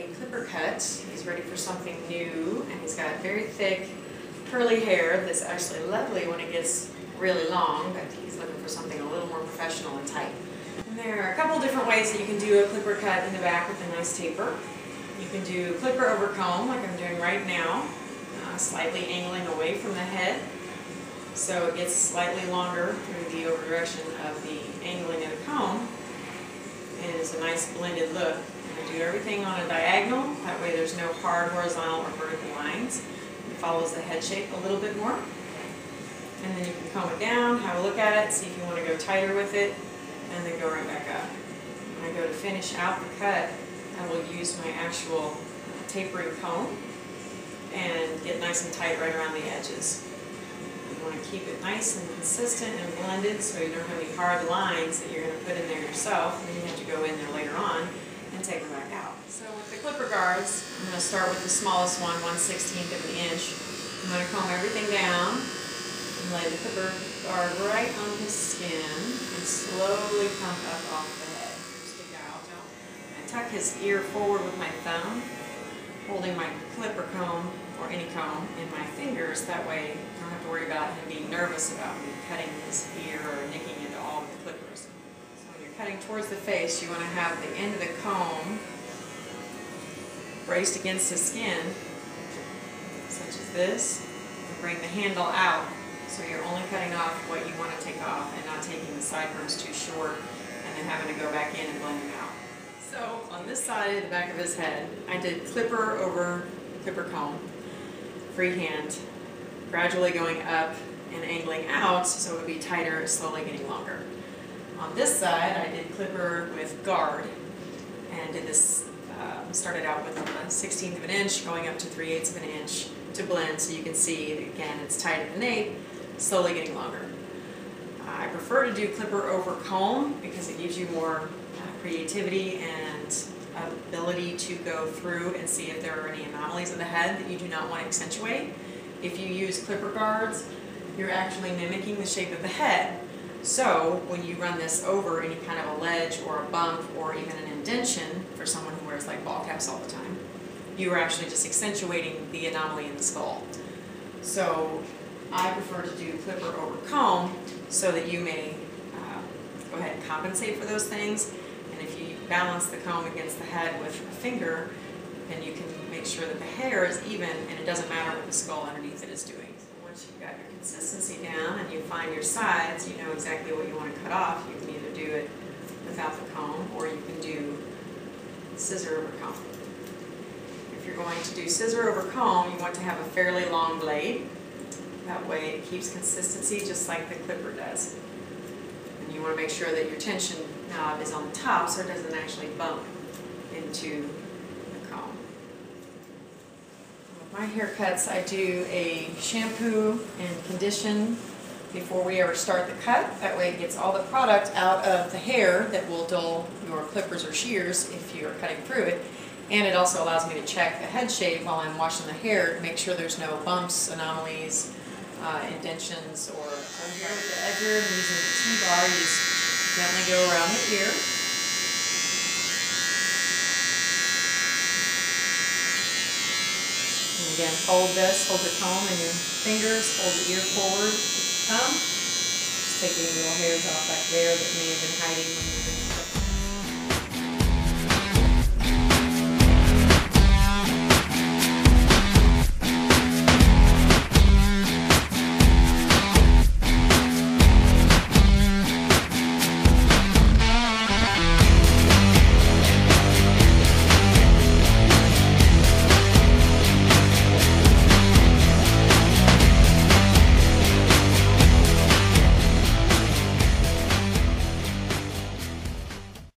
a clipper cut. He's ready for something new, and he's got very thick, curly hair that's actually lovely when it gets really long, but he's looking for something a little more professional and tight. And there are a couple different ways that you can do a clipper cut in the back with a nice taper. You can do clipper over comb, like I'm doing right now, slightly angling away from the head, so it gets slightly longer through the over direction of the angling of the comb, and it's a nice blended look. And I do everything on a diagonal, that way there's no hard horizontal or vertical lines. It follows the head shape a little bit more. And then you can comb it down, have a look at it, see if you want to go tighter with it, and then go right back up. When I go to finish out the cut, I will use my actual tapering comb and get nice and tight right around the edges. You want to keep it nice and consistent and blended so you don't have any hard lines that you're going to put in there yourself, and then you have to go in there later on and take them back out. So with the clipper guards, I'm going to start with the smallest one, 1/16 of an inch. I'm going to comb everything down and lay the clipper guard right on his skin and slowly come up off the head. Stick out. I tuck his ear forward with my thumb, holding my clipper comb or any comb in my fingers. That way I don't have to worry about him being nervous about me cutting his ear or nicking into all of the clippers. So when you're cutting towards the face, you want to have the end of the comb braced against his skin, such as this, and bring the handle out. So you're only cutting off what you want to take off and not taking the sideburns too short and then having to go back in and blend them out. So on this side of the back of his head, I did clipper over clipper comb, freehand, gradually going up and angling out so it would be tighter, slowly getting longer. On this side, I did clipper with guard and did this, started out with a 1/16 of an inch, going up to 3/8 of an inch to blend, so you can see, again, it's tight at the nape, slowly getting longer. I prefer to do clipper over comb because it gives you more creativity and ability to go through and see if there are any anomalies of the head that you do not want to accentuate. If you use clipper guards, you're actually mimicking the shape of the head. So when you run this over any kind of a ledge or a bump or even an indention for someone who wears like ball caps all the time, you are actually just accentuating the anomaly in the skull. So I prefer to do clipper over comb so that you may go ahead and compensate for those things. And if you balance the comb against the head with a finger, then you can make sure that the hair is even and it doesn't matter what the skull underneath it is doing. So once you've got your consistency down and you find your sides, you know exactly what you want to cut off. You can either do it without the comb or you can do scissor over comb. If you're going to do scissor over comb, you want to have a fairly long blade. That way it keeps consistency just like the clipper does. And you want to make sure that your tension knob is on the top so it doesn't actually bump into the comb. With my haircuts, I do a shampoo and condition before we ever start the cut. That way it gets all the product out of the hair that will dull your clippers or shears if you're cutting through it. And it also allows me to check the head shape while I'm washing the hair to make sure there's no bumps, anomalies, indentions, or so here with the edger, I'm using the T-bar. You just gently go around the ear. And again, hold this, hold the comb in your fingers, hold the ear forward with the thumb. Just take any little hairs off back there that may have been hiding when you've been